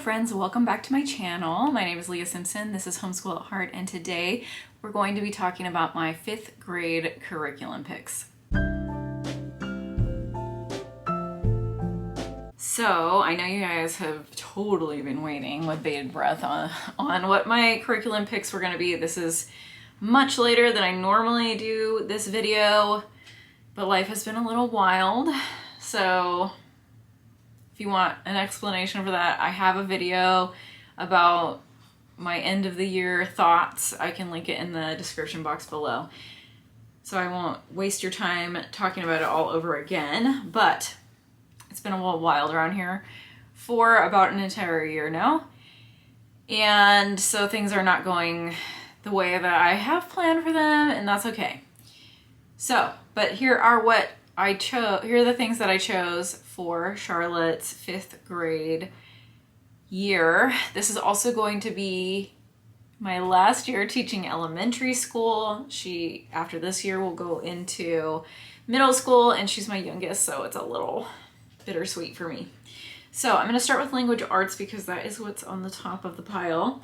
friends, welcome back to my channel. My name is Leah Simpson. This is Homeschool at Heart, and today we're going to be talking about my 5th grade curriculum picks. So I know you guys have totally been waiting with bated breath on what my curriculum picks were going to be. This is much later than I normally do this video, but life has been a little wild. So if you want an explanation for that, I have a video about my end of the year thoughts. I can link it in the description box below. So I won't waste your time talking about it all over again, but it's been a little wild around here for about an entire year now. And so things are not going the way that I have planned for them, and that's okay. So, but here are what I chose. Here are the things that I chose for Charlotte's 5th grade year. This is also going to be my last year teaching elementary school. She, after this year, will go into middle school, and she's my youngest, so it's a little bittersweet for me. So I'm going to start with language arts because that is what's on the top of the pile.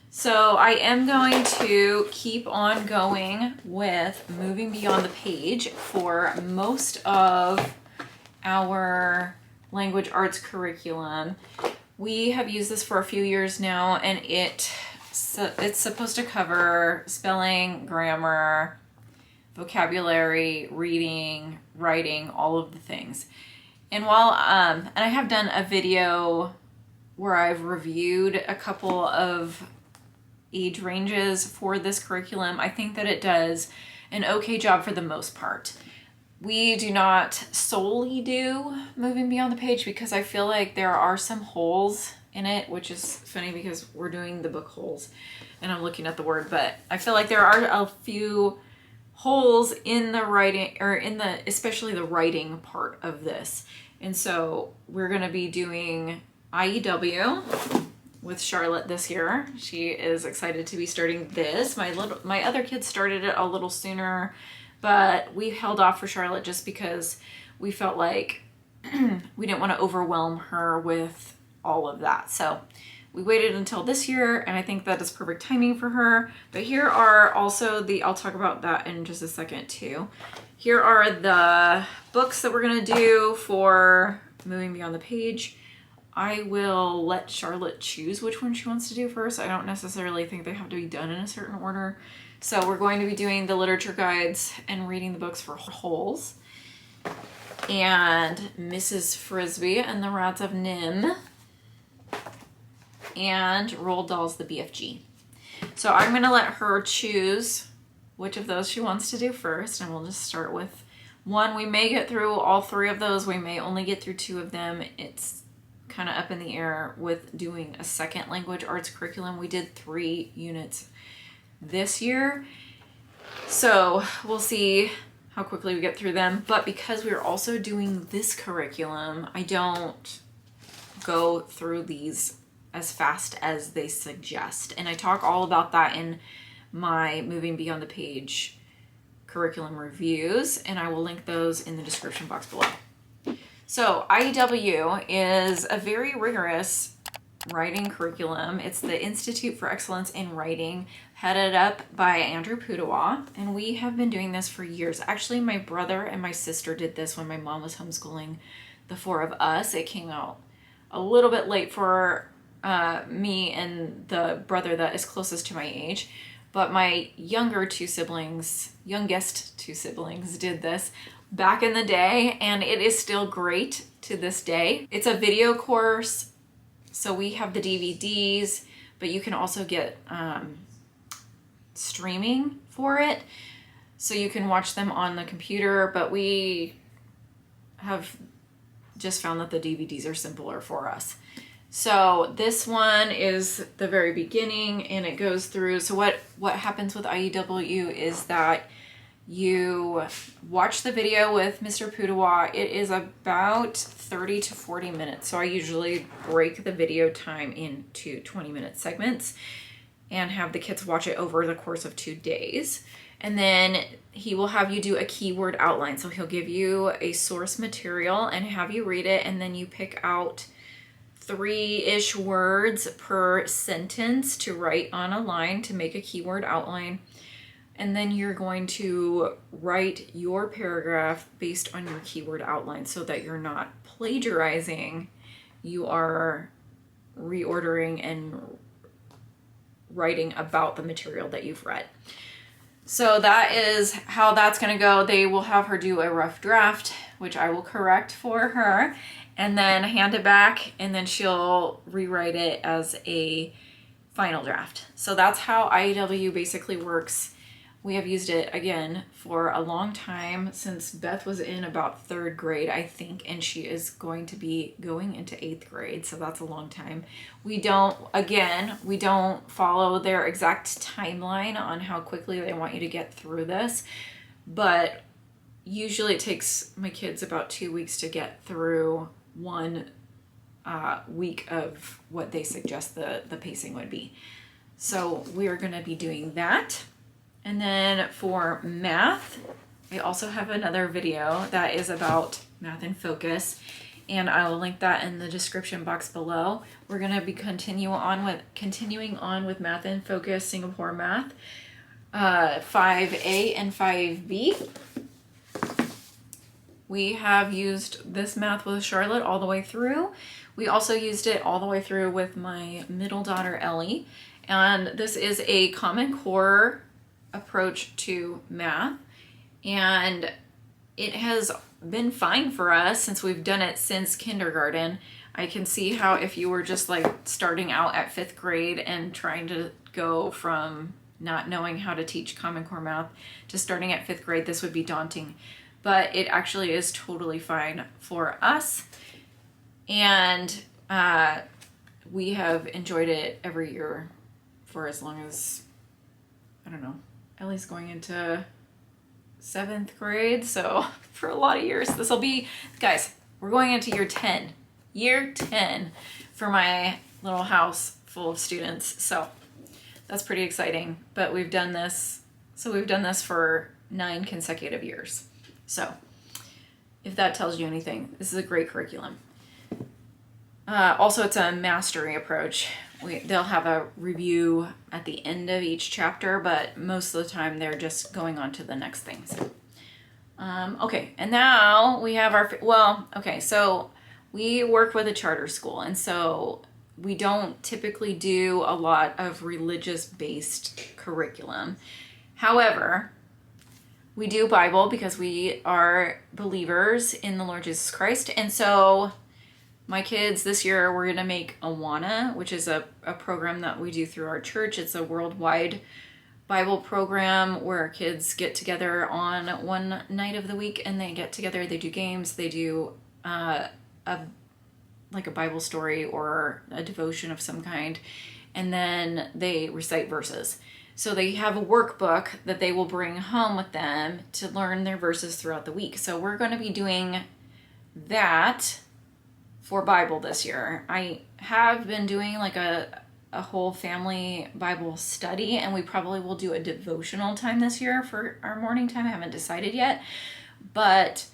So I am going to keep on going with moving beyond the page for most of our language arts curriculum. We have used this for a few years now, and it's supposed to cover spelling, grammar, vocabulary, reading, writing, all of the things. And while and I have done a video where I've reviewed a couple of age ranges for this curriculum, I think that it does an okay job for the most part. We do not solely do moving beyond the page because I feel like there are some holes in it, which is funny because we're doing the book holes and I'm looking at the word, but I feel like there are a few holes in the writing, or in the, especially the writing part of this. And so we're going to be doing IEW with Charlotte this year. She is excited to be starting this. My other kids started it a little sooner, but we held off for Charlotte just because we felt like we didn't want to overwhelm her with all of that. So we waited until this year, and I think that is perfect timing for her. But here are also I'll talk about that in just a second too. Here are the books that we're gonna do for moving beyond the page. I will let Charlotte choose which one she wants to do first. I don't necessarily think they have to be done in a certain order. So we're going to be doing the literature guides and reading the books for wholes, and Mrs. Frisbee and the Rats of Nim, and Roald Dahl's The BFG. So I'm going to let her choose which of those she wants to do first, and we'll just start with one. We may get through all 3 of those. We may only get through 2 of them. It's kind of up in the air with doing a second language arts curriculum. We did 3 units this year, so we'll see how quickly we get through them. But because we're also doing this curriculum, I don't go through these as fast as they suggest, and I talk all about that in my moving beyond the page curriculum reviews, and I will link those in the description box below. So IEW is a very rigorous writing curriculum. It's the Institute for Excellence in Writing, headed up by Andrew Pudawa, and we have been doing this for years. Actually, my brother and my sister did this when my mom was homeschooling the 4 of us. It came out a little bit late for me and the brother that is closest to my age, but my youngest 2 siblings did this back in the day, and it is still great to this day. It's a video course, so we have the DVDs, but you can also get streaming for it, so you can watch them on the computer, but we have just found that the DVDs are simpler for us. So this one is the very beginning, and it goes through. So what happens with IEW is that you watch the video with Mr. Pudawa. It is about 30 to 40 minutes. So I usually break the video time into 20-minute segments and have the kids watch it over the course of 2 days. And then he will have you do a keyword outline. So he'll give you a source material and have you read it, and then you pick out 3-ish words per sentence to write on a line to make a keyword outline. And then you're going to write your paragraph based on your keyword outline so that you're not plagiarizing. You are reordering and writing about the material that you've read. So that is how that's going to go. They will have her do a rough draft, which I will correct for her, and then hand it back, and then she'll rewrite it as a final draft. So that's how IEW basically works. We have used it, again, for a long time, since Beth was in about 3rd grade, I think, and she is going to be going into 8th grade, so that's a long time. We don't follow their exact timeline on how quickly they want you to get through this, but usually it takes my kids about 2 weeks to get through 1 week of what they suggest the pacing would be. So we are going to be doing that. And then for math, I also have another video that is about math in focus, and I will link that in the description box below. We're going to be continuing on with math in focus, Singapore math, 5A and 5B. We have used this math with Charlotte all the way through. We also used it all the way through with my middle daughter, Ellie. And this is a Common Core approach to math, and it has been fine for us since we've done it since kindergarten. I can see how if you were just like starting out at 5th grade and trying to go from not knowing how to teach Common Core math to starting at 5th grade, this would be daunting, but it actually is totally fine for us, and we have enjoyed it every year for as long as, I don't know, Ellie's going into 7th grade, so for a lot of years. This will be, guys, we're going into year 10 for my little house full of students, so that's pretty exciting. But we've done this for 9 consecutive years. So if that tells you anything, this is a great curriculum. Also, it's a mastery approach. They'll have a review at the end of each chapter, but most of the time they're just going on to the next things. Okay, and now we have so we work with a charter school, and so we don't typically do a lot of religious-based curriculum. However, we do Bible because we are believers in the Lord Jesus Christ, and so my kids this year, we're going to make Awana, which is a program that we do through our church. It's a worldwide Bible program where kids get together on one night of the week, and they get together, they do games, they do a Bible story or a devotion of some kind, and then they recite verses. So they have a workbook that they will bring home with them to learn their verses throughout the week. So we're going to be doing that for Bible this year. I have been doing like a whole family Bible study, and we probably will do a devotional time this year for our morning time. I haven't decided yet, but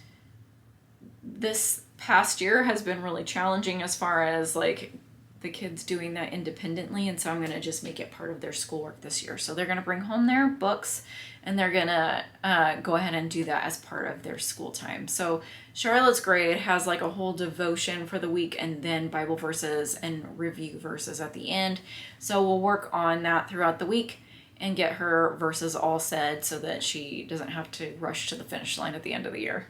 this past year has been really challenging as far as like the kids doing that independently, and so I'm going to just make it part of their schoolwork this year. So they're going to bring home their books, and they're going to go ahead and do that as part of their school time. So Charlotte's grade has like a whole devotion for the week, and then Bible verses and review verses at the end. So we'll work on that throughout the week and get her verses all said so that she doesn't have to rush to the finish line at the end of the year.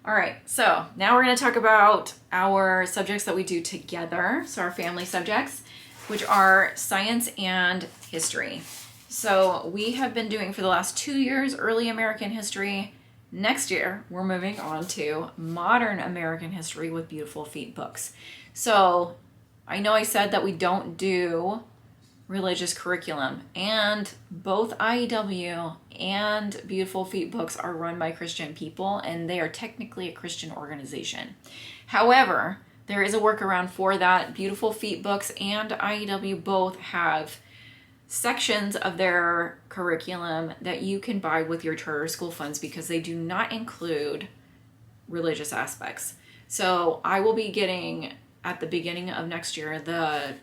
All right, so now we're going to talk about our subjects that we do together, so our family subjects, which are science and history. So we have been doing for the last 2 years early American history. Next year, we're moving on to modern American history with Beautiful Feet books. So I know I said that we don't do religious curriculum, and both IEW and Beautiful Feet books are run by Christian people, and they are technically a Christian organization. However, there is a workaround for that. Beautiful Feet books and IEW both have sections of their curriculum that you can buy with your charter school funds because they do not include religious aspects. So I will be getting at the beginning of next year the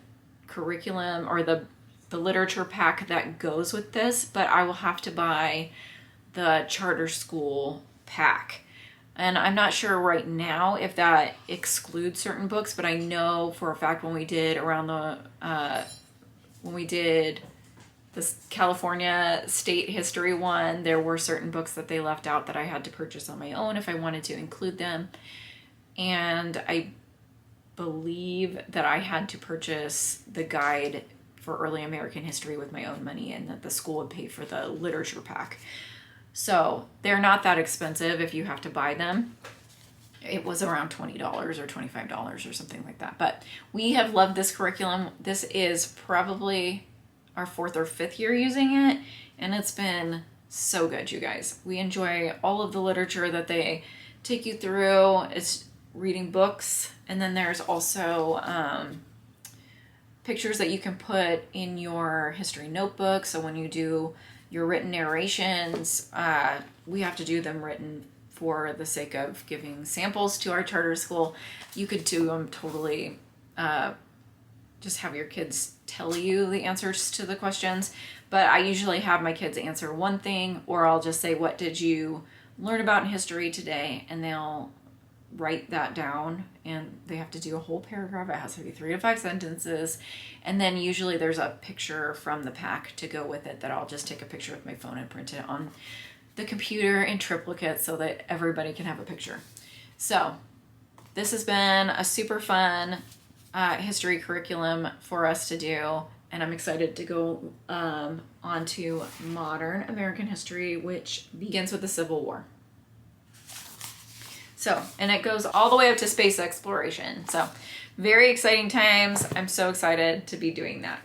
curriculum or the literature pack that goes with this, but I will have to buy the charter school pack. And I'm not sure right now if that excludes certain books, but I know for a fact when we did this California state history one, there were certain books that they left out that I had to purchase on my own if I wanted to include them. And I believe that I had to purchase the guide for early American history with my own money, and that the school would pay for the literature pack. So they're not that expensive if you have to buy them. It was around $20 or $25 or something like that. But we have loved this curriculum. This is probably our 4th or 5th year using it, and it's been so good, you guys. We enjoy all of the literature that they take you through. It's reading books, and then there's also pictures that you can put in your history notebook. So when you do your written narrations, we have to do them written for the sake of giving samples to our charter school. You could do them totally, just have your kids tell you the answers to the questions. But I usually have my kids answer one thing, or I'll just say, what did you learn about in history today? And they'll write that down, and they have to do a whole paragraph. It has to be 3 to 5 sentences. And then usually there's a picture from the pack to go with it that I'll just take a picture with my phone and print it on the computer in triplicate so that everybody can have a picture. So this has been a super fun history curriculum for us to do, and I'm excited to go on to modern American history, which begins with the Civil War. So, and it goes all the way up to space exploration. So very exciting times. I'm so excited to be doing that.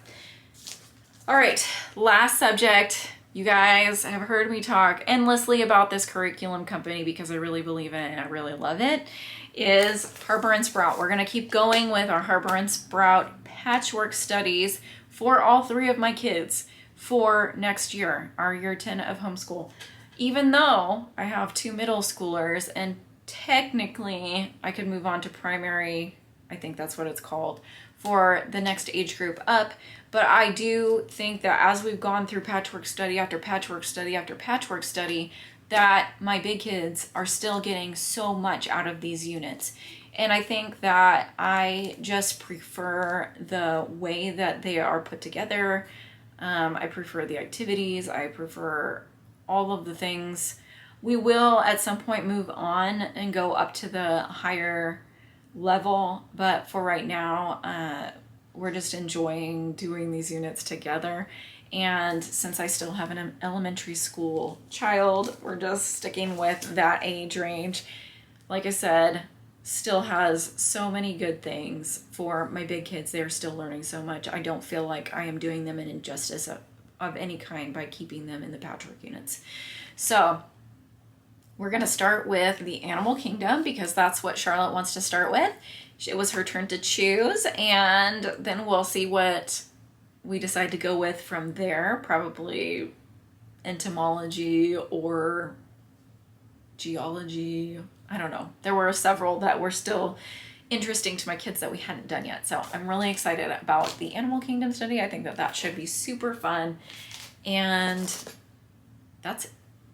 All right, last subject. You guys have heard me talk endlessly about this curriculum company because I really believe in it and I really love it, is Harper and Sprout. We're gonna keep going with our Harper and Sprout patchwork studies for all 3 of my kids for next year, our year 10 of homeschool. Even though I have 2 middle schoolers, and technically I could move on to primary, I think that's what it's called, for the next age group up. But I do think that as we've gone through patchwork study after patchwork study after patchwork study, that my big kids are still getting so much out of these units. And I think that I just prefer the way that they are put together. I prefer the activities. I prefer all of the things. We will at some point move on and go up to the higher level, but for right now, we're just enjoying doing these units together. And since I still have an elementary school child, we're just sticking with that age range. Like I said, still has so many good things for my big kids. They're still learning so much. I don't feel like I am doing them an injustice of any kind by keeping them in the patchwork units. So we're going to start with the animal kingdom because that's what Charlotte wants to start with. It was her turn to choose, and then we'll see what we decide to go with from there. Probably entomology or geology. I don't know. There were several that were still interesting to my kids that we hadn't done yet. So I'm really excited about the animal kingdom study. I think that that should be super fun. And that's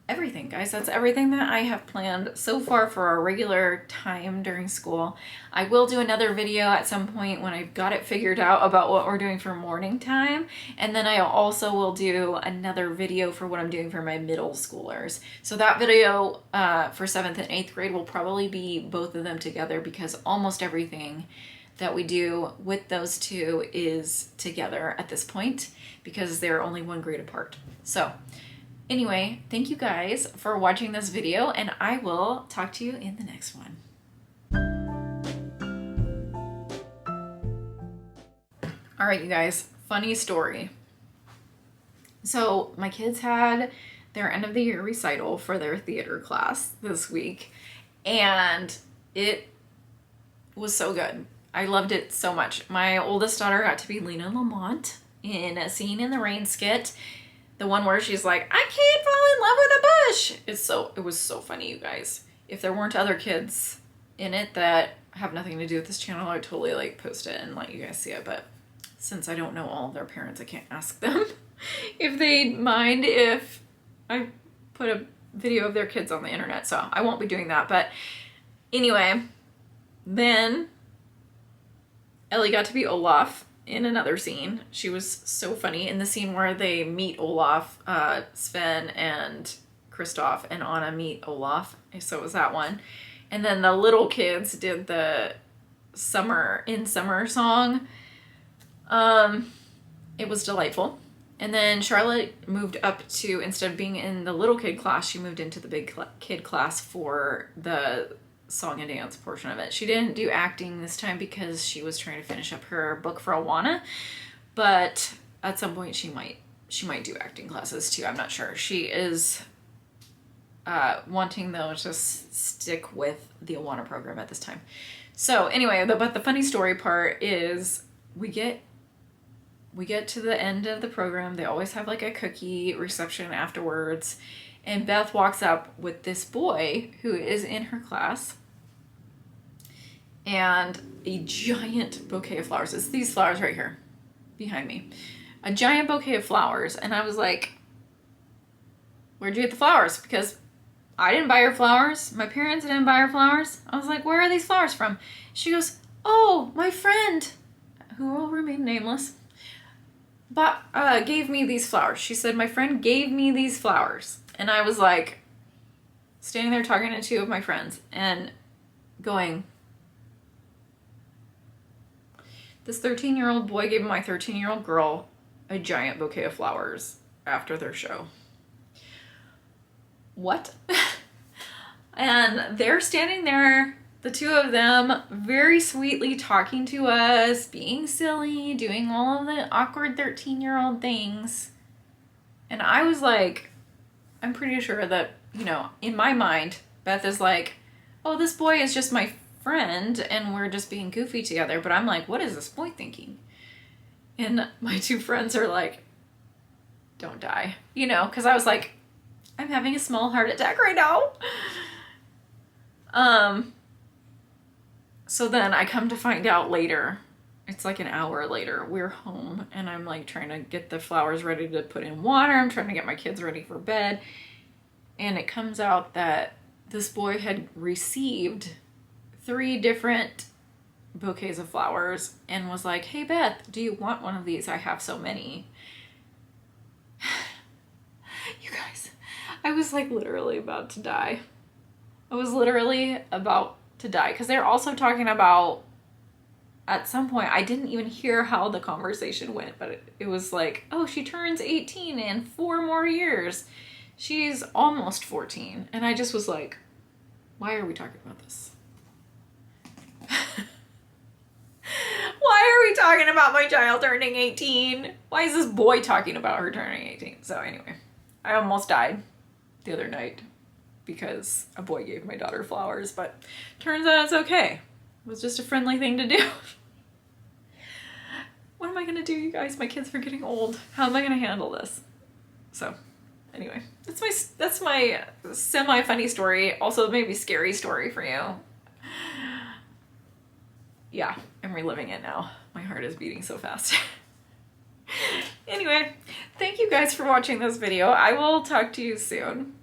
everything, guys. That's everything that I have planned so far for our regular time during school. I will do another video at some point when I've got it figured out about what we're doing for morning time. And then I also will do another video for what I'm doing for my middle schoolers. So that video for 7th and 8th grade will probably be both of them together because almost everything that we do with those 2 is together at this point because they're only 1 grade apart. So anyway, thank you guys for watching this video, and I will talk to you in the next one. All right, you guys, funny story. So my kids had their end of the year recital for their theater class this week, and it was so good. I loved it so much. My oldest daughter got to be Lena Lamont in a Scene in the Rain skit. The one where she's like, I can't fall in love with a bush. It was so funny, you guys. If there weren't other kids in it that have nothing to do with this channel, I would totally like post it and let you guys see it. But since I don't know all of their parents, I can't ask them if they'd mind if I put a video of their kids on the internet. So I won't be doing that. But anyway, then Ellie got to be Olaf in another scene. She was so funny in the scene where they meet Olaf, Sven and Kristoff and Anna meet Olaf. So it was that one. And then the little kids did the summer song. It was delightful. And then Charlotte moved up to, instead of being in the little kid class, she moved into the big kid class for the song and dance portion of it. She didn't do acting this time because she was trying to finish up her book for Awana, but at some point she might do acting classes too. I'm not sure. She is wanting though to stick with the Awana program at this time. So anyway, but the funny story part is we get to the end of the program. They always have like a cookie reception afterwards. And Beth walks up with this boy who is in her class and a giant bouquet of flowers. It's these flowers right here behind me. A giant bouquet of flowers. And I was like, where'd you get the flowers? Because I didn't buy her flowers. My parents didn't buy her flowers. I was like, where are these flowers from? She goes, oh, my friend, who will remain nameless, gave me these flowers. She said, my friend gave me these flowers. And I was like, standing there talking to two of my friends and going, this 13-year-old boy gave my 13-year-old girl a giant bouquet of flowers after their show. What? And they're standing there, the two of them, very sweetly talking to us, being silly, doing all of the awkward 13-year-old things. And I was like, I'm pretty sure that, you know, in my mind, Beth is like, oh, this boy is just my friend and we're just being goofy together. But I'm like, what is this boy thinking? And my two friends are like, don't die. You know, because I was like, I'm having a small heart attack right now. So then I come to find out later, it's like an hour later, we're home and I'm like trying to get the flowers ready to put in water. I'm trying to get my kids ready for bed. And it comes out that this boy had received 3 different bouquets of flowers and was like, hey Beth, do you want one of these? I have so many. You guys, I was like literally about to die. I was literally about to die because they're also talking about, at some point, I didn't even hear how the conversation went, but it was like, oh, she turns 18 in 4 more years. She's almost 14. And I just was like, why are we talking about this? Why are we talking about my child turning 18? Why is this boy talking about her turning 18? So anyway, I almost died the other night because a boy gave my daughter flowers, but turns out it's okay. It was just a friendly thing to do. What am I gonna do, you guys? My kids are getting old. How am I gonna handle this? So anyway, that's my semi-funny story. Also maybe scary story for you. Yeah, I'm reliving it now. My heart is beating so fast. Anyway, thank you guys for watching this video. I will talk to you soon.